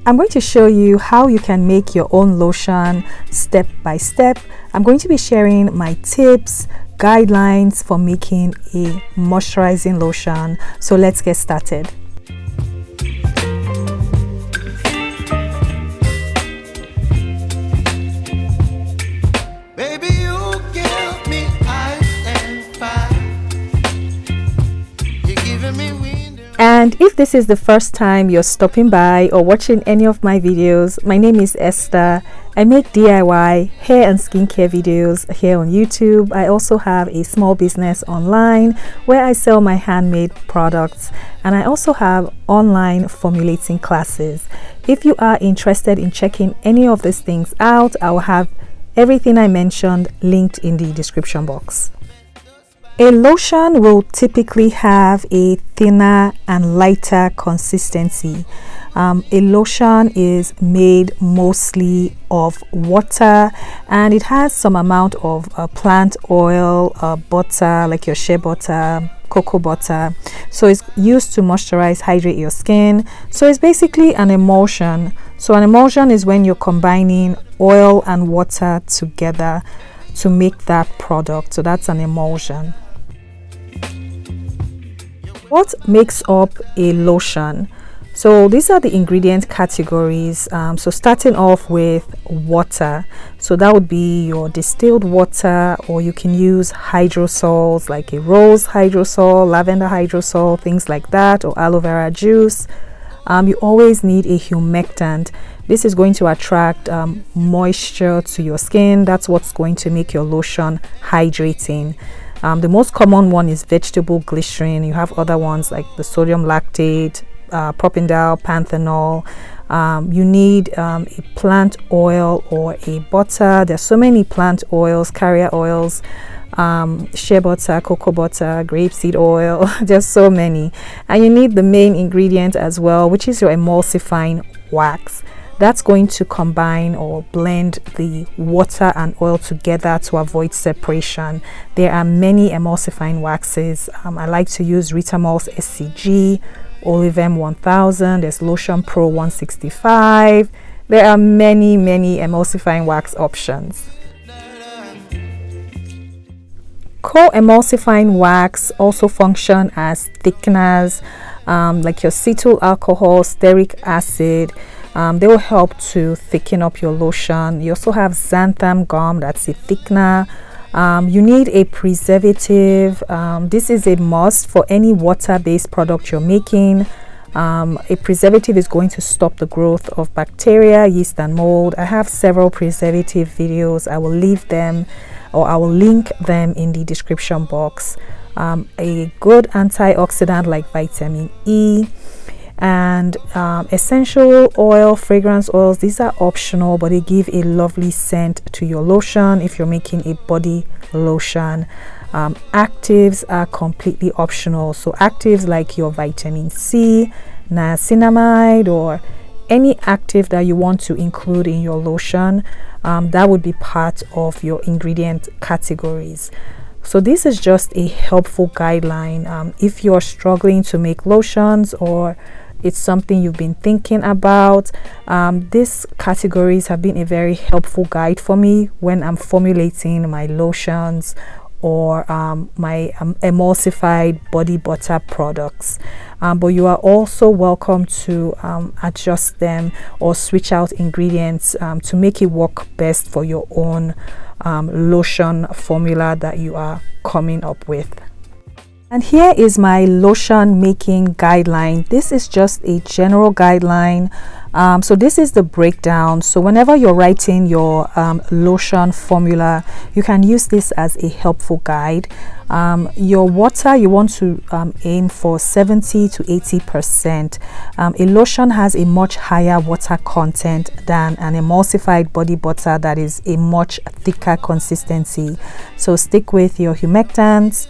I'm going to show you how you can make your own lotion step by step. I'm going to be sharing my tips, guidelines for making a moisturizing lotion. So let's get started. And if this is the first time you're stopping by or watching any of my videos, my name is Esther. I make DIY hair and skincare videos here on YouTube. I also have a small business online where I sell my handmade products, and I also have online formulating classes. If you are interested in checking any of these things out, I will have everything I mentioned linked in the description box. A lotion will typically have a thinner and lighter consistency. A lotion is made mostly of water, and it has some amount of plant oil, butter, like your shea butter, cocoa butter. So it's used to moisturize, hydrate your skin. So it's basically an emulsion. So an emulsion is when you're combining oil and water together to make that product. So that's an emulsion. What makes up a lotion? So these are the ingredient categories. So starting off with water, so that would be your distilled water, or you can use hydrosols like a rose hydrosol, lavender hydrosol, things like that, or aloe vera juice. You always need a humectant. This is going to attract moisture to your skin. That's what's going to make your lotion hydrating. The most common one is vegetable glycerin. You have other ones like the sodium lactate, propendal, panthenol. You need a plant oil or a butter. There's so many plant oils, carrier oils, shea butter, cocoa butter, grapeseed oil. There's so many. And you need the main ingredient as well, which is your emulsifying wax. That's going to combine or blend the water and oil together to avoid separation. There are many emulsifying waxes. I like to use Ritamol's SCG, Olivem 1000, there's Lotion Pro 165. There are many emulsifying wax options. Co-emulsifying wax also function as thickeners, like your cetyl alcohol, stearic acid. They will help to thicken up your lotion. You also have xanthan gum, that's a thickener. You need a preservative. This is a must for any water-based product you're making. A preservative is going to stop the growth of bacteria, yeast, and mold. I have several preservative videos. I will leave them, or I will link them in the description box. A good antioxidant like vitamin E, and essential oil, fragrance oils. These are optional, but they give a lovely scent to your lotion if you're making a body lotion. Actives are completely optional. So actives like your vitamin C, niacinamide, or any active that you want to include in your lotion, that would be part of your ingredient categories. So this is just a helpful guideline if you're struggling to make lotions, or it's something you've been thinking about. These categories have been a very helpful guide for me when I'm formulating my lotions or my emulsified body butter products. But you are also welcome to adjust them or switch out ingredients to make it work best for your own lotion formula that you are coming up with. And here is my lotion making guideline. This is just a general guideline. So this is the breakdown. So whenever you're writing your lotion formula, you can use this as a helpful guide. Your water, you want to aim for 70 to 80%. A lotion has a much higher water content than an emulsified body butter that is a much thicker consistency. So stick with your humectants.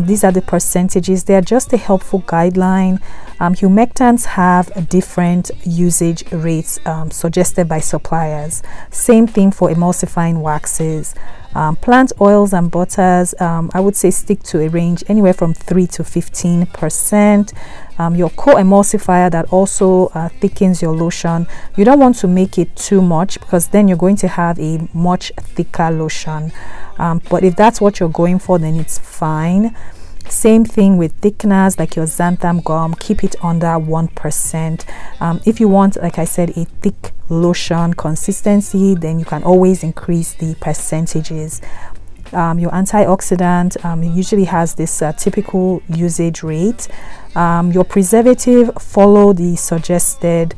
These are the percentages. They are just a helpful guideline. Humectants have different usage rates suggested by suppliers. Same thing for emulsifying waxes. Plant oils and butters, I would say stick to a range anywhere from 3 to 15%. Your co-emulsifier that also thickens your lotion, you don't want to make it too much, because then you're going to have a much thicker lotion. But if that's what you're going for, then it's fine. Same thing with thickeners like your xanthan gum, keep it under 1%. If you want, like I said, a thick lotion consistency, then you can always increase the percentages. Your antioxidant usually has this typical usage rate. Your preservative, follow the suggested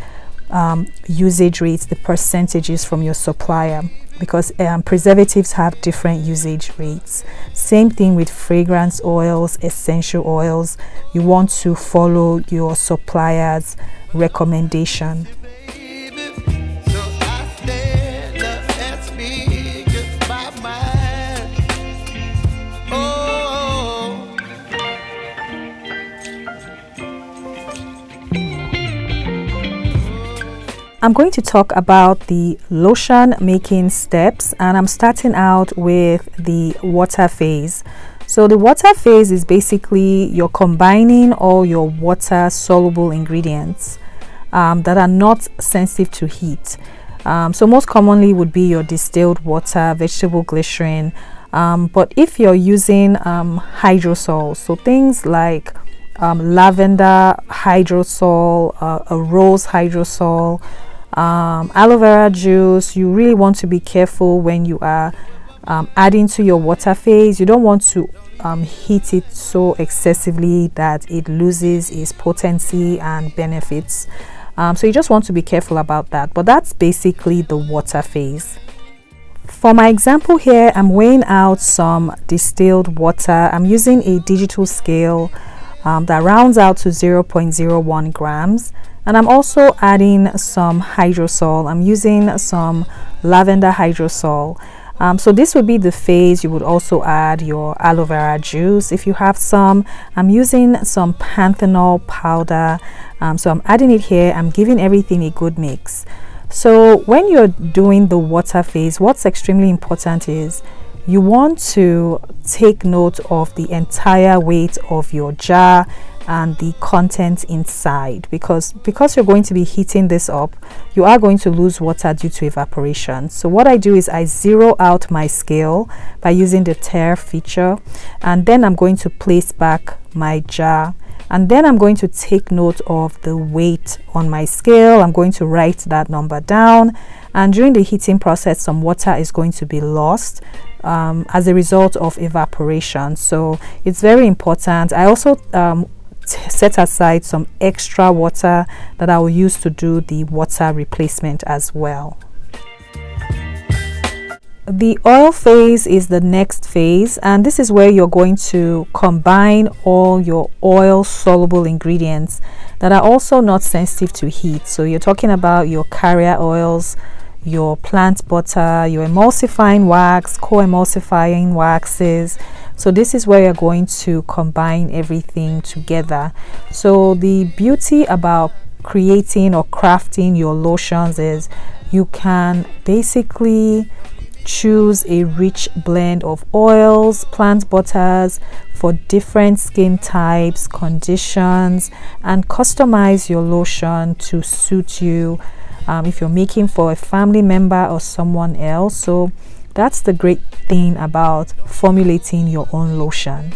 usage rates, the percentages from your supplier, because preservatives have different usage rates. Same thing with fragrance oils, essential oils. You want to follow your supplier's recommendation. I'm going to talk about the lotion making steps, and I'm starting out with the water phase. So the water phase is basically you're combining all your water soluble ingredients that are not sensitive to heat. So most commonly would be your distilled water, vegetable glycerin, but if you're using hydrosol, so things like lavender hydrosol, a rose hydrosol, aloe vera juice, you really want to be careful when you are adding to your water phase. You don't want to heat it so excessively that it loses its potency and benefits. So you just want to be careful about that. But that's basically the water phase. For my example here, I'm weighing out some distilled water. I'm using a digital scale that rounds out to 0.01 grams. And I'm also adding some hydrosol. I'm using some lavender hydrosol. So this would be the phase. You would also add your aloe vera juice if you have some. I'm using some panthenol powder. So I'm adding it here. I'm giving everything a good mix. So when you're doing the water phase, what's extremely important is you want to take note of the entire weight of your jar and the content inside, because you're going to be heating this up, you are going to lose water due to evaporation. So what I do is I zero out my scale by using the tare feature, and then I'm going to place back my jar, and then I'm going to take note of the weight on my scale. I'm going to write that number down, and during the heating process some water is going to be lost as a result of evaporation. So it's very important. I also set aside some extra water that I will use to do the water replacement as well. The oil phase is the next phase, and this is where you're going to combine all your oil soluble ingredients that are also not sensitive to heat. So you're talking about your carrier oils, your plant butter, your emulsifying wax, co-emulsifying waxes. So this is where you're going to combine everything together. So the beauty about creating or crafting your lotions is you can basically choose a rich blend of oils, plant butters for different skin types, conditions, and customize your lotion to suit you if you're making for a family member or someone else. So that's the great thing about formulating your own lotion.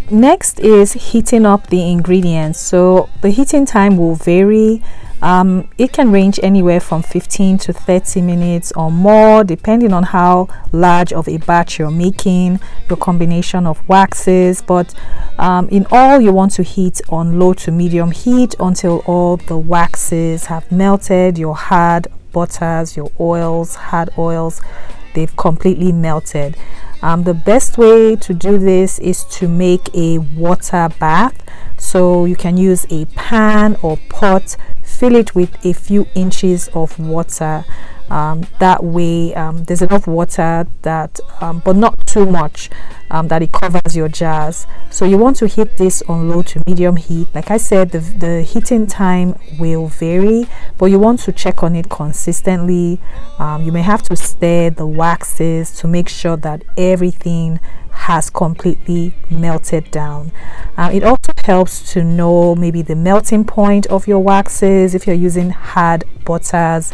Next is heating up the ingredients. So the heating time will vary. It can range anywhere from 15 to 30 minutes or more, depending on how large of a batch you're making, your combination of waxes. But in all, you want to heat on low to medium heat until all the waxes have melted, your hard butters, your oils, hard oils, they've completely melted. The best way to do this is to make a water bath. So you can use a pan or pot fill it with a few inches of water. That way there's enough water that but not too much, that it covers your jars. So you want to heat this on low to medium heat. Like I said, the heating time will vary, but you want to check on it consistently. You may have to stir the waxes to make sure that everything has completely melted down. It also helps to know maybe the melting point of your waxes if you're using hard butters,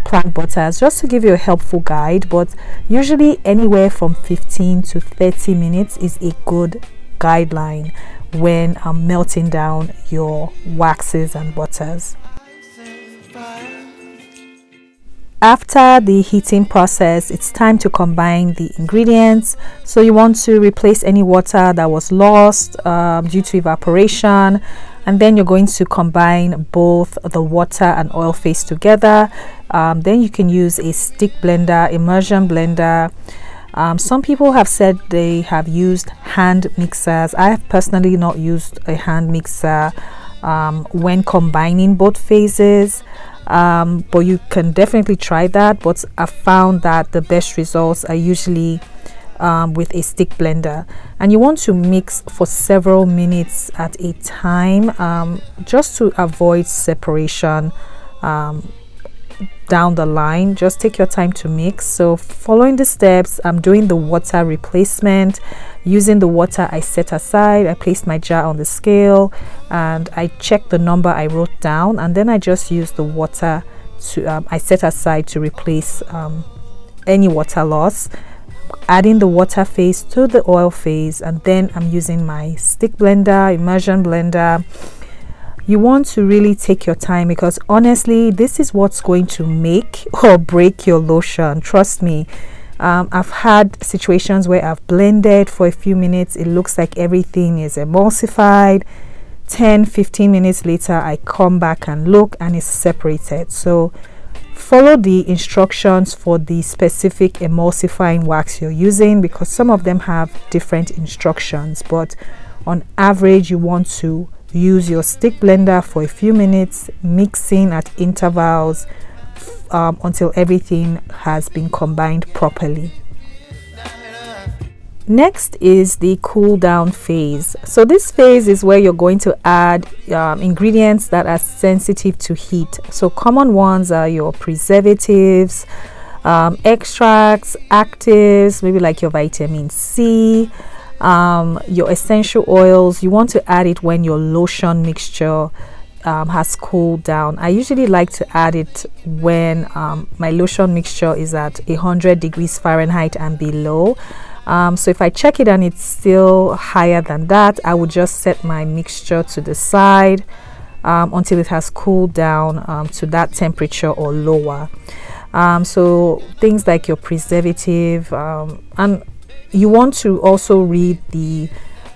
plant butters, just to give you a helpful guide. But usually anywhere from 15 to 30 minutes is a good guideline when melting down your waxes and butters. After the heating process, it's time to combine the ingredients. So you want to replace any water that was lost due to evaporation, and then you're going to combine both the water and oil phase together. Then you can use a stick blender, immersion blender. Some people have said they have used hand mixers. I have personally not used a hand mixer when combining both phases. But you can definitely try that. But I found that the best results are usually with a stick blender, and you want to mix for several minutes at a time, just to avoid separation down the line. Just take your time to mix. So following the steps, I'm doing the water replacement. Using the water I set aside, I placed my jar on the scale and I checked the number I wrote down, and then I just used the water to I set aside to replace any water loss, adding the water phase to the oil phase, and then I'm using my stick blender, immersion blender. You want to really take your time, because honestly this is what's going to make or break your lotion. Trust me. I've had situations where I've blended for a few minutes, it looks like everything is emulsified. 10-15 minutes later I come back and look and it's separated. So follow the instructions for the specific emulsifying wax you're using, because some of them have different instructions, but on average you want to use your stick blender for a few minutes, mixing at intervals until everything has been combined properly. Next is the cool down phase. So this phase is where you're going to add ingredients that are sensitive to heat. So common ones are your preservatives, extracts, actives, maybe like your vitamin C, your essential oils. You want to add it when your lotion mixture has cooled down. I usually like to add it when my lotion mixture is at 100 degrees Fahrenheit and below. So if I check it and it's still higher than that, I would just set my mixture to the side until it has cooled down to that temperature or lower. So things like your preservative, and you want to also read the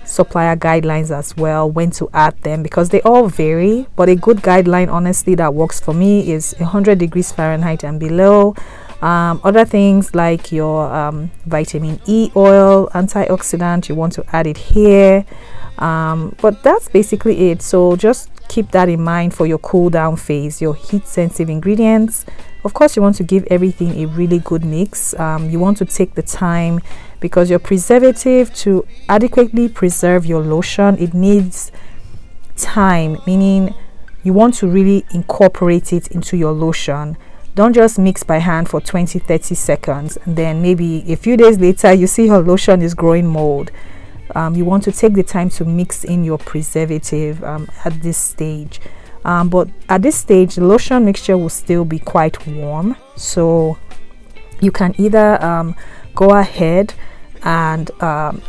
supplier guidelines as well when to add them, because they all vary, but a good guideline honestly that works for me is 100 degrees Fahrenheit and below. Other things like your vitamin E oil, antioxidant, you want to add it here, but that's basically it. So just keep that in mind for your cool down phase. Your heat sensitive ingredients, of course you want to give everything a really good mix. You want to take the time, because your preservative, to adequately preserve your lotion, it needs time, meaning you want to really incorporate it into your lotion. Don't just mix by hand for 20-30 seconds and then maybe a few days later you see your lotion is growing mold. You want to take the time to mix in your preservative at this stage. But at this stage the lotion mixture will still be quite warm, so you can either go ahead and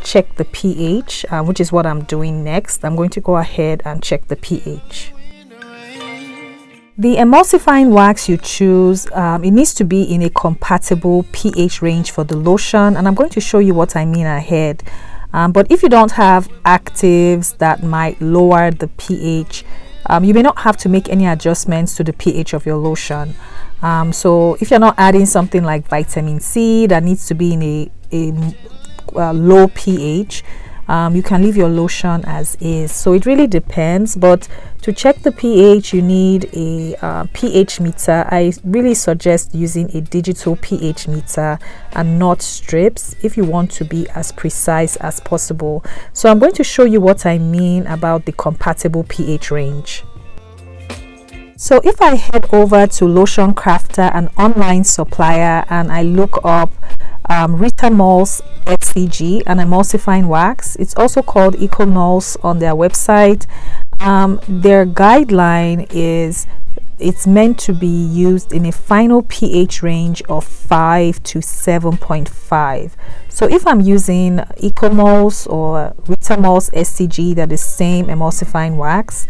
check the pH, which is what I'm doing next. I'm going to go ahead and check the pH. The emulsifying wax you choose, it needs to be in a compatible pH range for the lotion, and I'm going to show you what I mean ahead. But if you don't have actives that might lower the pH, you may not have to make any adjustments to the pH of your lotion. So if you're not adding something like vitamin C that needs to be in a low pH, you can leave your lotion as is. So it really depends, but to check the pH, you need a pH meter. I really suggest using a digital pH meter and not strips if you want to be as precise as possible. So I'm going to show you what I mean about the compatible pH range. So if I head over to Lotion Crafter, an online supplier, and I look up Ritamol's SCG, an emulsifying wax, it's also called Econols on their website. Their guideline is it's meant to be used in a final pH range of 5 to 7.5. So if I'm using Econols or Ritamol's SCG, that is same emulsifying wax,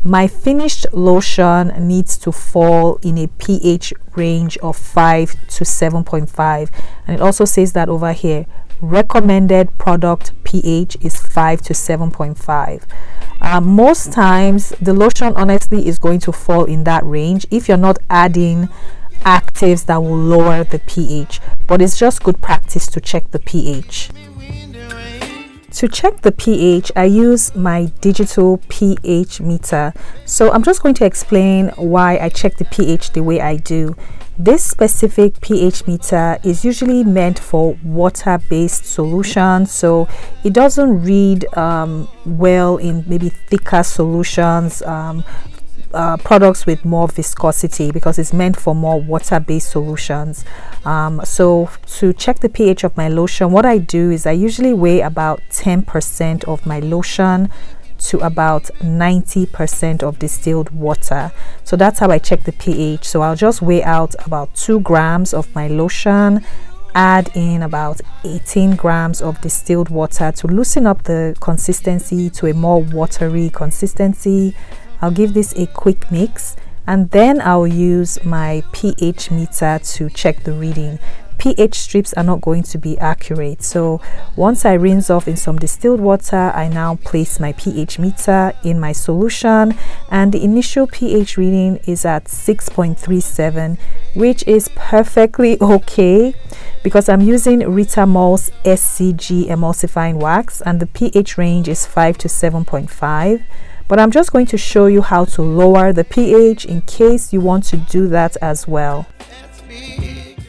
my finished lotion needs to fall in a pH range of 5 to 7.5, and it also says that over here recommended product pH is 5 to 7.5. Most times the lotion honestly is going to fall in that range if you're not adding actives that will lower the pH, but it's just good practice to check the pH. To check the pH, I use my digital pH meter. So I'm just going to explain why I check the pH the way I do. This specific pH meter is usually meant for water-based solutions, so it doesn't read well in maybe thicker solutions, products with more viscosity, because it's meant for more water-based solutions. So to check the pH of my lotion, what I do is I usually weigh about 10% of my lotion to about 90% of distilled water. So that's how I check the pH. So I'll just weigh out about 2 grams of my lotion, add in about 18 grams of distilled water to loosen up the consistency to a more watery consistency. I'll give this a quick mix, and then I'll use my pH meter to check the reading. pH strips are not going to be accurate, so once I rinse off in some distilled water, I now place my pH meter in my solution, and the initial pH reading is at 6.37, which is perfectly okay because I'm using Ritamol's SCG emulsifying wax and the pH range is 5 to 7.5. But I'm just going to show you how to lower the pH in case you want to do that as well.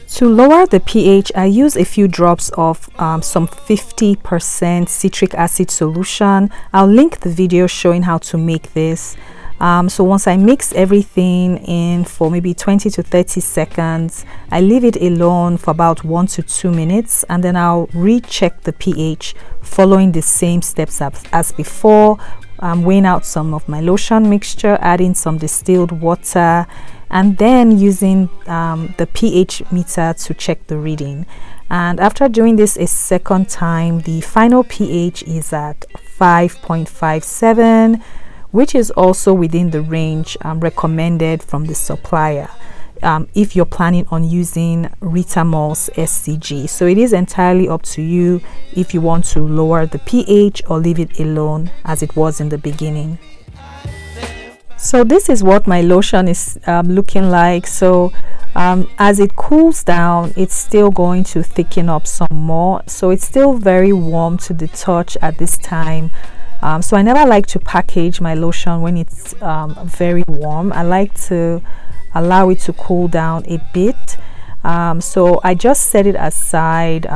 To lower the pH, I use a few drops of some 50% citric acid solution. I'll link the video showing how to make this. So once I mix everything in for maybe 20 to 30 seconds, I leave it alone for about 1 to 2 minutes, and then I'll recheck the pH following the same steps as before. I'm weighing out some of my lotion mixture, adding some distilled water, and then using the pH meter to check the reading. And after doing this a second time, the final pH is at 5.57, which is also within the range recommended from the supplier if you're planning on using Ritamol's SCG. So it is entirely up to you if you want to lower the pH or leave it alone as it was in the beginning. So this is what my lotion is looking like. So as it cools down, it's still going to thicken up some more, so it's still very warm to the touch at this time. So I never like to package my lotion when it's very warm. I like to allow it to cool down a bit. So I just set it aside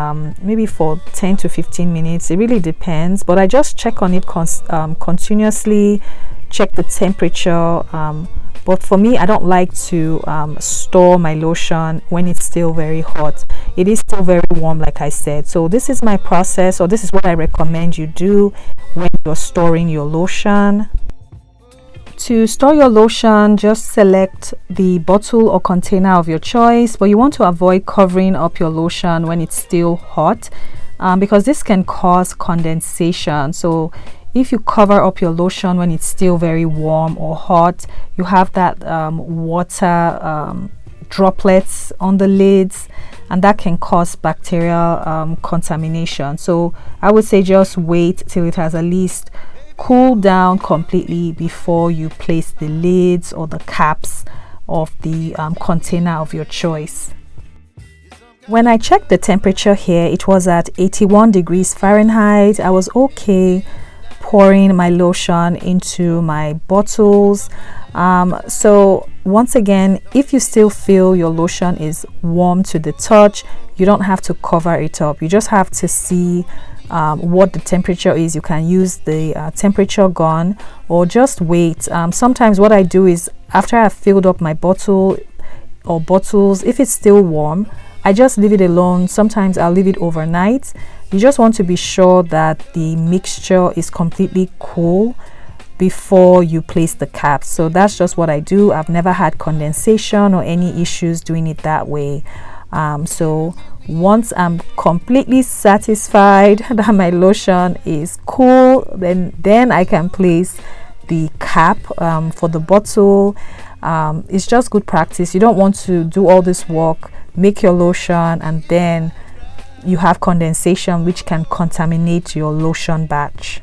maybe for 10 to 15 minutes. It really depends, but I just check on it continuously, check the temperature. But for me, I don't like to store my lotion when it's still very hot. It is still very warm, like I said. So this is my process, or this is what I recommend you do when you're storing your lotion. To store your lotion, just select the bottle or container of your choice, but you want to avoid covering up your lotion when it's still hot, because this can cause condensation. So if you cover up your lotion when it's still very warm or hot, you have that water droplets on the lids, and that can cause bacterial contamination. So I would say just wait till it has at least cooled down completely before you place the lids or the caps of the container of your choice. When I checked the temperature here, it was at 81 degrees Fahrenheit. I was okay pouring my lotion into my bottles. So once again, if you still feel your lotion is warm to the touch, you don't have to cover it up. You just have to see what the temperature is. You can use the temperature gun or just wait. Sometimes what I do is, after I've filled up my bottle or bottles, if it's still warm, I just leave it alone. Sometimes I'll leave it overnight. You just want to be sure that the mixture is completely cool before you place the cap. So that's just what I do. I've never had condensation or any issues doing it that way. So once I'm completely satisfied that my lotion is cool, then I can place the cap for the bottle. It's just good practice. You don't want to do all this work, make your lotion, and then you have condensation which can contaminate your lotion batch.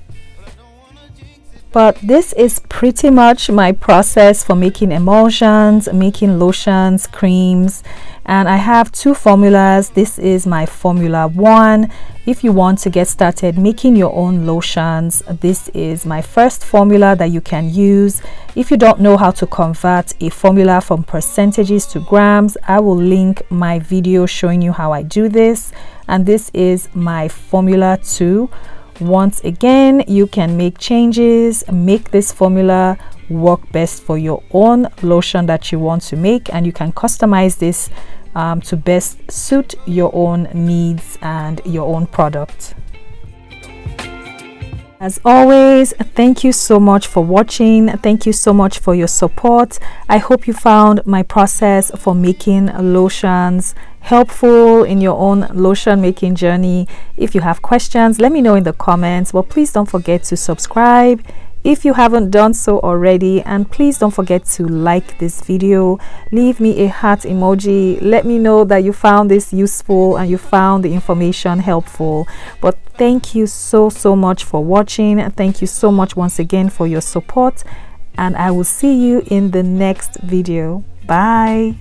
But this is pretty much my process for making emulsions, making lotions, creams, and I have two formulas. This is my formula 1. If you want to get started making your own lotions, this is my first formula that you can use. If you don't know how to convert a formula from percentages to grams, I will link my video showing you how I do this. And this is my formula 2. Once again, you can make changes, make this formula work best for your own lotion that you want to make, and you can customize this to best suit your own needs and your own product. As always, thank you so much for watching. Thank you so much for your support. I hope you found my process for making lotions helpful in your own lotion making journey. If you have questions, let me know in the comments, but please don't forget to subscribe if you haven't done so already, and please don't forget to like this video. Leave me a heart emoji. Let me know that you found this useful and you found the information helpful. But thank you so much for watching. Thank you so much once again for your support, and I will see you in the next video. Bye.